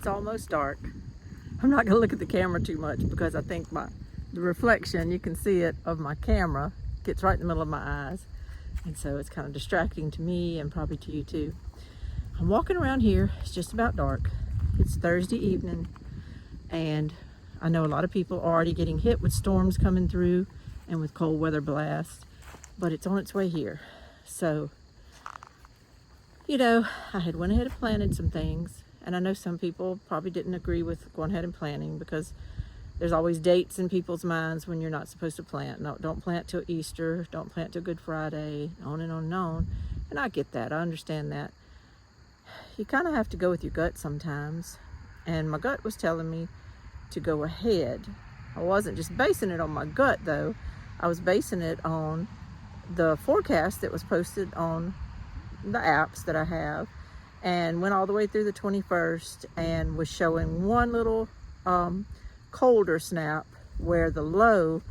It's almost dark. I'm not gonna look at the camera too much because I think the reflection, you can see it, of my camera gets right in the middle of my eyes. And so it's kind of distracting to me and probably to you too. I'm walking around here, it's just about dark. It's Thursday evening and I know a lot of people are already getting hit with storms coming through and with cold weather blasts, but it's on its way here. So, you know, I had went ahead and planted some things, and I know some people probably didn't agree with going ahead and planting because there's always dates in people's minds when you're not supposed to plant. No, don't plant till Easter, don't plant till Good Friday, on and on and on. And I get that, I understand that. You kind of have to go with your gut sometimes. And my gut was telling me to go ahead. I wasn't just basing it on my gut though. I was basing it on the forecast that was posted on the apps that I have, and went all the way through the 21st and was showing one little colder snap where the low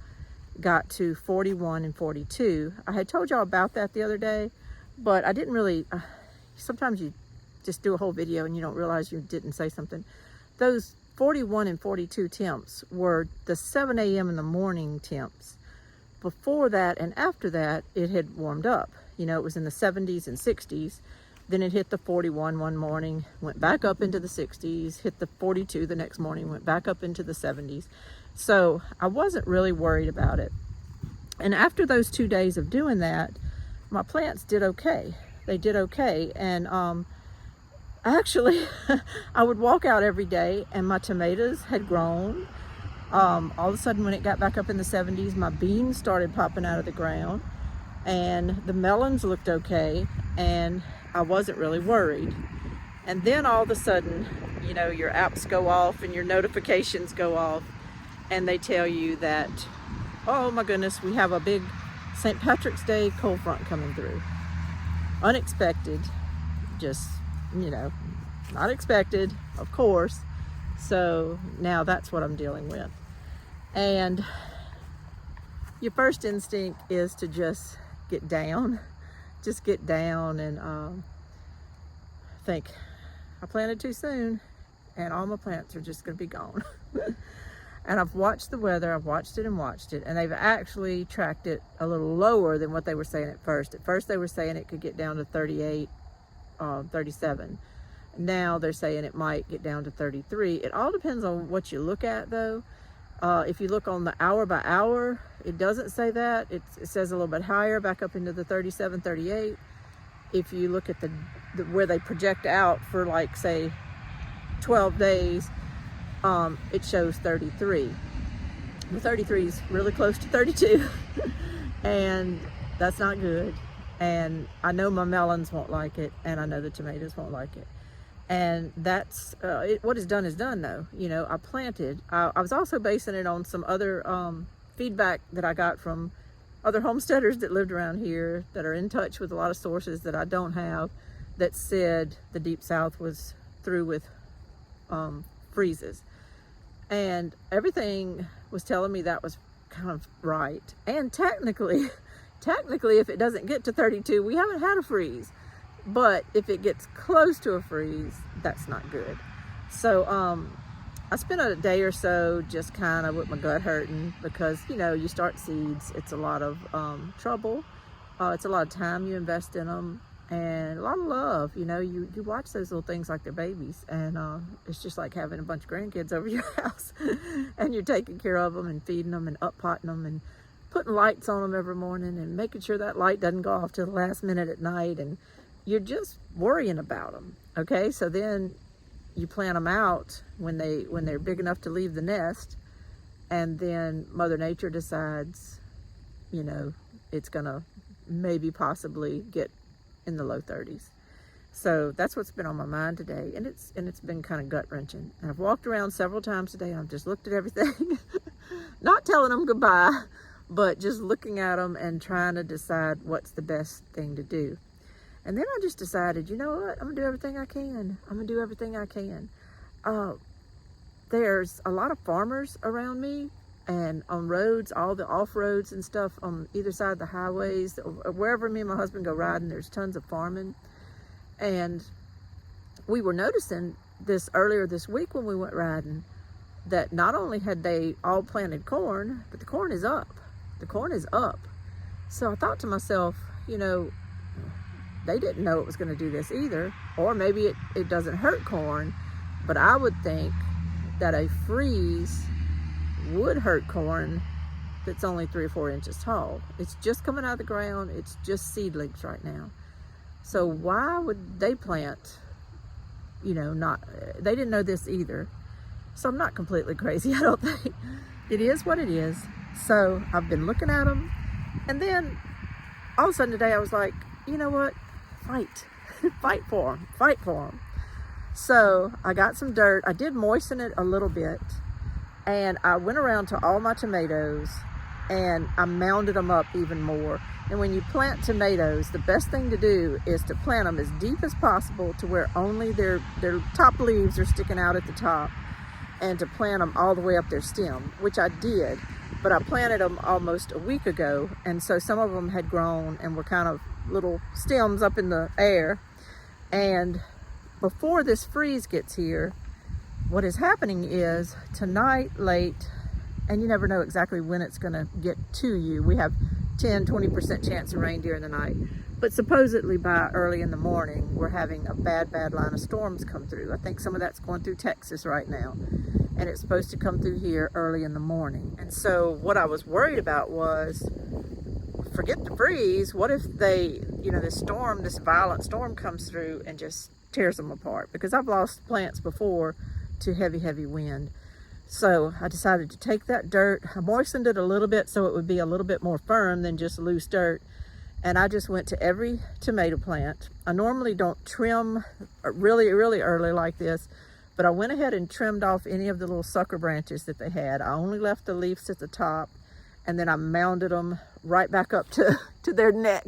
got to 41 and 42. I had told y'all about that the other day, but I didn't really, sometimes you just do a whole video and you don't realize you didn't say something. Those 41 and 42 temps were the 7 a.m. in the morning temps. Before that and after that, it had warmed up. You know, it was in the 70s and 60s. Then it hit the 41 one morning, went back up into the 60s, hit the 42 the next morning, went back up into the 70s. So I wasn't really worried about it. And after those 2 days of doing that, my plants did okay. They did okay. And actually, I would walk out every day and my tomatoes had grown. All of a sudden, when it got back up in the 70s, my beans started popping out of the ground and the melons looked okay, and I wasn't really worried. And then all of a sudden, you know, your apps go off and your notifications go off and they tell you that, oh my goodness, we have a big St. Patrick's Day cold front coming through. Unexpected, just, you know, not expected, of course. So now that's what I'm dealing with. And your first instinct is to just get down. Just get down and think, I planted too soon and all my plants are just going to be gone. And I've watched the weather, I've watched it, and they've actually tracked it a little lower than what they were saying at first. At first they were saying it could get down to 38, 37. Now they're saying it might get down to 33. It all depends on what you look at though. If you look on the hour by hour, it doesn't say that. It says a little bit higher, back up into the 37, 38. If you look at the where they project out for, like, say 12 days, it shows 33. The 33 is really close to 32 and that's not good. And I know my melons won't like it, and I know the tomatoes won't like it. And that's what is done though. You know, I planted. I was also basing it on some other feedback that I got from other homesteaders that lived around here that are in touch with a lot of sources that I don't have, that said the Deep South was through with freezes. And everything was telling me that was kind of right. And technically, if it doesn't get to 32, we haven't had a freeze. But if it gets close to a freeze, that's not good. So I spent a day or so just kind of with my gut hurting because, you know, you start seeds, it's a lot of trouble. It's a lot of time you invest in them and a lot of love. You know, you watch those little things like they're babies, and it's just like having a bunch of grandkids over your house and you're taking care of them and feeding them and up-potting them and putting lights on them every morning and making sure that light doesn't go off till the last minute at night, and you're just worrying about them. Okay, so then you plant them out when they're big enough to leave the nest, and then Mother Nature decides, you know, it's gonna maybe possibly get in the low 30s. So that's what's been on my mind today, and it's been kind of gut-wrenching. And I've walked around several times today and I've just looked at everything, not telling them goodbye, but just looking at them and trying to decide what's the best thing to do. And then I just decided, you know what, I'm gonna do everything I can. I'm gonna do everything I can. There's a lot of farmers around me, and on roads, all the off roads and stuff on either side of the highways, wherever me and my husband go riding, there's tons of farming. And we were noticing earlier this week when we went riding, that not only had they all planted corn, but the corn is up. The corn is up. So I thought to myself, you know, they didn't know it was going to do this either, or maybe it doesn't hurt corn, but I would think that a freeze would hurt corn that's only 3 or 4 inches tall. It's just coming out of the ground. It's just seedlings right now. So why would they plant, you know, they didn't know this either. So I'm not completely crazy, I don't think. It is what it is. So I've been looking at them, and then all of a sudden today I was like, you know what? Fight. Fight for them. So I got some dirt. I did moisten it a little bit, and I went around to all my tomatoes and I mounded them up even more. And when you plant tomatoes, the best thing to do is to plant them as deep as possible to where only their top leaves are sticking out at the top, and to plant them all the way up their stem, which I did. But I planted them almost a week ago, and so some of them had grown and were kind of little stems up in the air. And before this freeze gets here, what is happening is tonight late, and you never know exactly when it's going to get to you. We have 10-20% chance of rain during the night, but supposedly by early in the morning we're having a bad line of storms come through. I think some of that's going through Texas right now, and it's supposed to come through here early in the morning. And so what I was worried about was, forget the freeze, what if they, you know, this violent storm comes through and just tears them apart? Because I've lost plants before to heavy wind. So I decided to take that dirt, I moistened it a little bit so it would be a little bit more firm than just loose dirt, and I just went to every tomato plant. I normally don't trim really early like this, but I went ahead and trimmed off any of the little sucker branches that they had. I only left the leaves at the top, and then I mounded them right back up to their neck,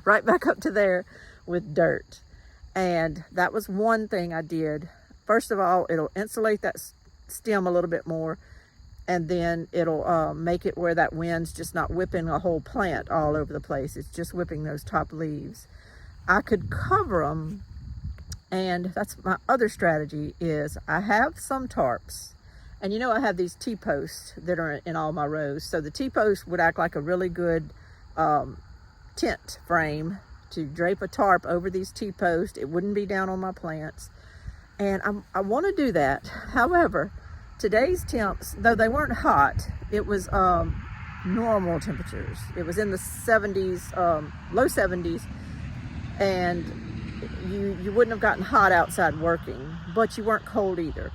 right back up to there with dirt. And that was one thing I did. First of all, it'll insulate that stem a little bit more, and then it'll make it where that wind's just not whipping a whole plant all over the place. It's just whipping those top leaves. I could cover them, and that's my other strategy. Is I have some tarps, and you know I have these T-posts that are in all my rows. So the T-post would act like a really good tent frame to drape a tarp over these T-posts. It wouldn't be down on my plants, and I want to do that. However, today's temps, though they weren't hot, it was normal temperatures. It was in the 70s, low 70s, and you wouldn't have gotten hot outside working, but you weren't cold either.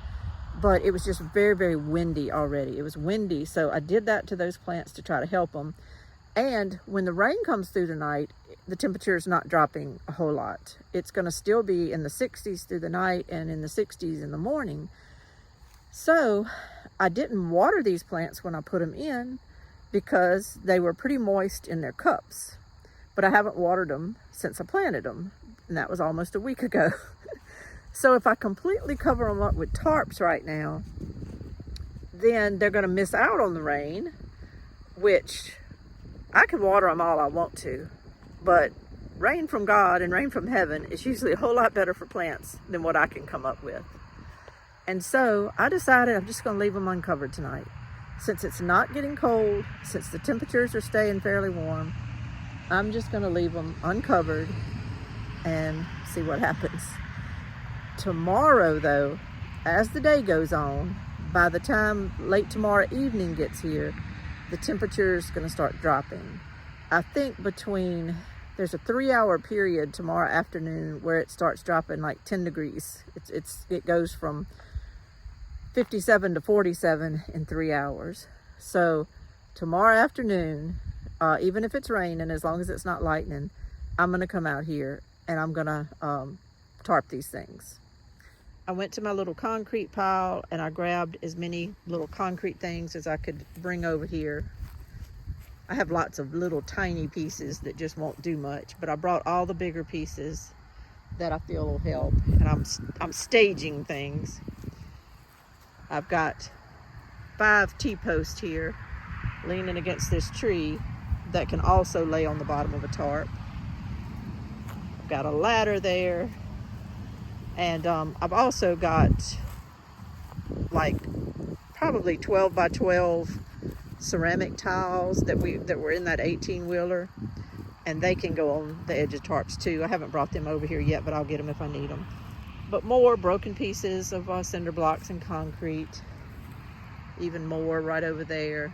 But it was just very windy already. It was windy, so I did that to those plants to try to help them. And when the rain comes through tonight, the temperature is not dropping a whole lot. It's going to still be in the 60s through the night and in the 60s in the morning. So I didn't water these plants when I put them in because they were pretty moist in their cups. But I haven't watered them since I planted them, and that was almost a week ago. So if I completely cover them up with tarps right now, then they're going to miss out on the rain, which I can water them all I want to, but rain from God and rain from heaven is usually a whole lot better for plants than what I can come up with. And so I decided I'm just going to leave them uncovered tonight. Since it's not getting cold, since the temperatures are staying fairly warm, I'm just going to leave them uncovered and see what happens. Tomorrow, though, as the day goes on, by the time late tomorrow evening gets here, the temperature is going to start dropping. I think there's a 3-hour period tomorrow afternoon where it starts dropping like 10 degrees. It goes from 57 to 47 in 3 hours. So tomorrow afternoon, even if it's raining, as long as it's not lightning, I'm going to come out here and I'm going to tarp these things. I went to my little concrete pile and I grabbed as many little concrete things as I could bring over here. I have lots of little tiny pieces that just won't do much, but I brought all the bigger pieces that I feel will help, and I'm staging things. I've got 5 T-posts here leaning against this tree that can also lay on the bottom of a tarp. I've got a ladder there. And I've also got like probably 12 by 12 ceramic tiles that were in that 18-wheeler, and they can go on the edge of tarps too. I haven't brought them over here yet, but I'll get them if I need them. But more broken pieces of cinder blocks and concrete, even more right over there.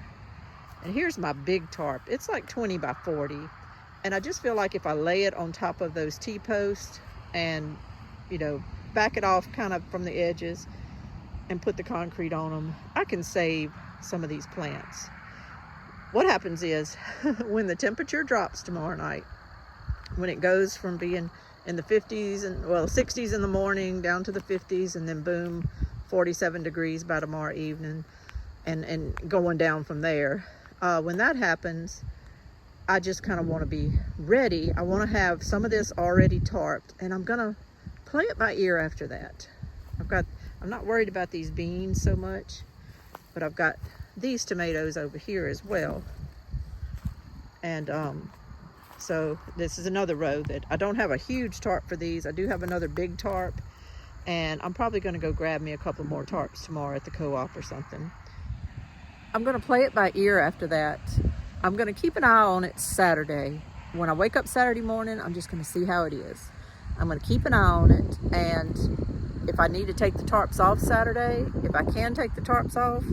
And here's my big tarp. It's like 20 by 40, and I just feel like if I lay it on top of those T-posts and, you know, back it off kind of from the edges and put the concrete on them, I can save some of these plants. What happens is when the temperature drops tomorrow night, when it goes from being in the 50s and 60s in the morning down to the 50s, and then boom, 47 degrees by tomorrow evening, and going down from there, when that happens, I just kind of want to be ready. I want to have some of this already tarped, and I'm gonna play it by ear after that. I'm not worried about these beans so much, but I've got these tomatoes over here as well. And so this is another row that I don't have a huge tarp for these. I do have another big tarp, and I'm probably going to go grab me a couple more tarps tomorrow at the co-op or something. I'm going to play it by ear after that. I'm going to keep an eye on it Saturday. When I wake up Saturday morning, I'm just going to see how it is. I'm going to keep an eye on it, and if I need to take the tarps off Saturday, if I can take the tarps off,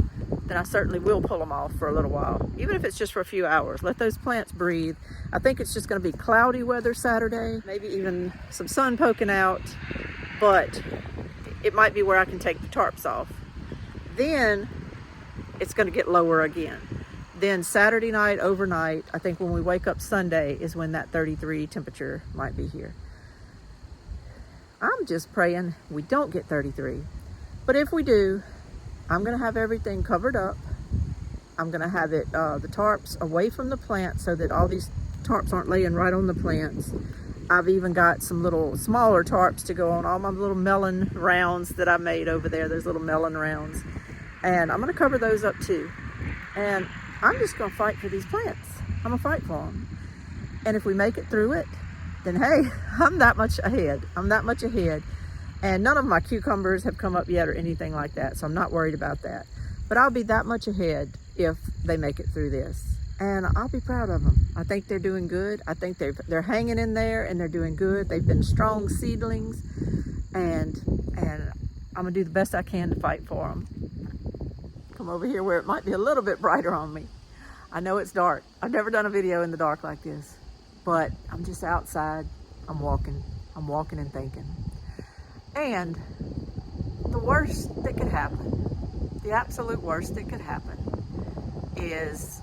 then I certainly will pull them off for a little while, even if it's just for a few hours. Let those plants breathe. I think it's just going to be cloudy weather Saturday, maybe even some sun poking out, but it might be where I can take the tarps off. Then it's going to get lower again. Then Saturday night, overnight, I think when we wake up Sunday is when that 33 temperature might be here. I'm just praying we don't get 33. But if we do, I'm going to have everything covered up. I'm going to have it, the tarps away from the plants so that all these tarps aren't laying right on the plants. I've even got some little smaller tarps to go on all my little melon rounds that I made over there, those little melon rounds. And I'm going to cover those up too. And I'm just going to fight for these plants. I'm going to fight for them. And if we make it through it, then hey, I'm that much ahead. I'm that much ahead. And none of my cucumbers have come up yet or anything like that, so I'm not worried about that. But I'll be that much ahead if they make it through this. And I'll be proud of them. I think they're doing good. I think they're hanging in there and they're doing good. They've been strong seedlings, and I'm gonna do the best I can to fight for them. Come over here where it might be a little bit brighter on me. I know it's dark. I've never done a video in the dark like this, but I'm just outside. I'm walking and thinking. And the worst that could happen, the absolute worst that could happen is,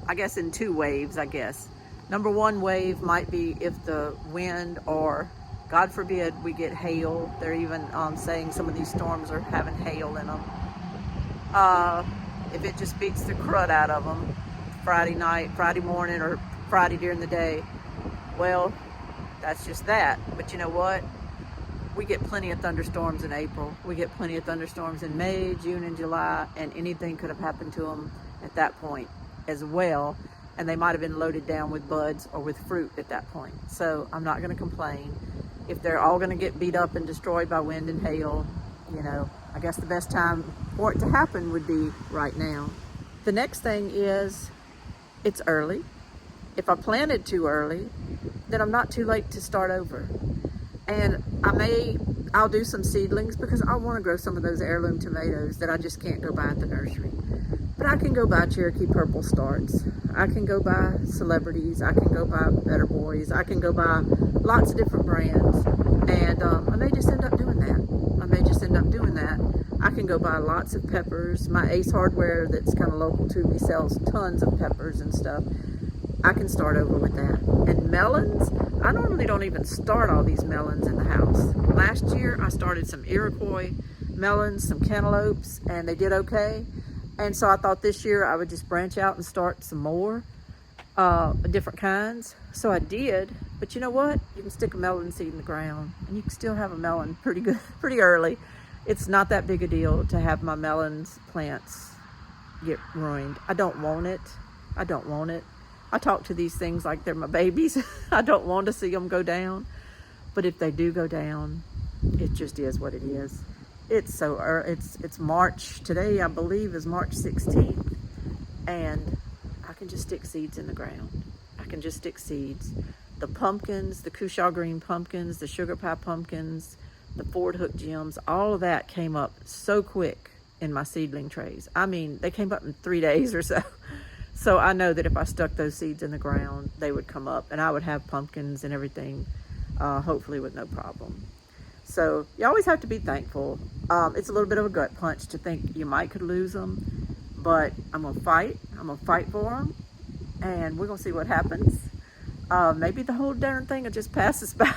I guess in two waves, I guess. Number one wave might be if the wind, or God forbid we get hail. They're even saying some of these storms are having hail in them. If it just beats the crud out of them Friday night, Friday morning, or Friday during the day, well, that's just that. But you know what? We get plenty of thunderstorms in April. We get plenty of thunderstorms in May, June, and July, and anything could have happened to them at that point as well. And they might have been loaded down with buds or with fruit at that point. So I'm not going to complain. If they're all going to get beat up and destroyed by wind and hail, you know, I guess the best time for it to happen would be right now. The next thing is, it's early. If I planted too early, then I'm not too late to start over. And I'll do some seedlings because I want to grow some of those heirloom tomatoes that I just can't go buy at the nursery. But I can go buy Cherokee Purple Starts. I can go buy Celebrities. I can go buy Better Boys. I can go buy lots of different brands. And I may just end up doing that. I can go buy lots of peppers. My Ace Hardware that's kind of local to me sells tons of peppers and stuff. I can start over with that. And melons, I normally don't even start all these melons in the house. Last year I started some Iroquois melons, some cantaloupes, and they did okay. And so I thought this year I would just branch out and start some more different kinds. So I did, but you know what? You can stick a melon seed in the ground and you can still have a melon pretty good, pretty early. It's not that big a deal to have my melons plants get ruined. I don't want it. I talk to these things like they're my babies. I don't want to see them go down. But if they do go down, it just is what it is. It's March today, I believe, is March 16th, and I can just stick seeds in the ground. I can just stick seeds. The pumpkins, the Cushaw green pumpkins, the sugar pie pumpkins, the Ford Hook gems, all of that came up so quick in my seedling trays. I mean, they came up in 3 days or so. So I know that if I stuck those seeds in the ground, they would come up, and I would have pumpkins and everything, hopefully with no problem. So you always have to be thankful. It's a little bit of a gut punch to think you might could lose them, but I'm gonna fight. I'm gonna fight for them, and we're gonna see what happens. Maybe the whole darn thing will just pass us by.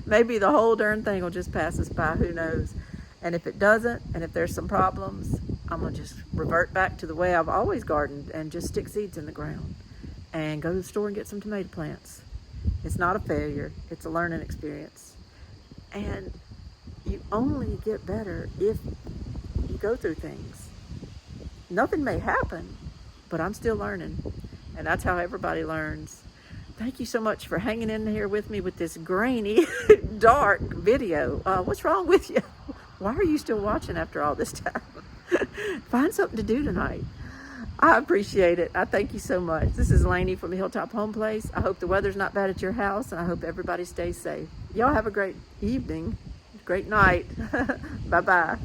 Maybe the whole darn thing will just pass us by, who knows? And if it doesn't, and if there's some problems, I'm gonna just revert back to the way I've always gardened and just stick seeds in the ground and go to the store and get some tomato plants. It's not a failure, it's a learning experience. And you only get better if you go through things. Nothing may happen, but I'm still learning. And that's how everybody learns. Thank you so much for hanging in here with me with this grainy, dark video. What's wrong with you? Why are you still watching after all this time? Find something to do tonight. I appreciate it. I thank you so much. This is Lainey from the Hilltop Home Place. I hope the weather's not bad at your house, and I hope everybody stays safe. Y'all have a great evening, great night. Bye-bye.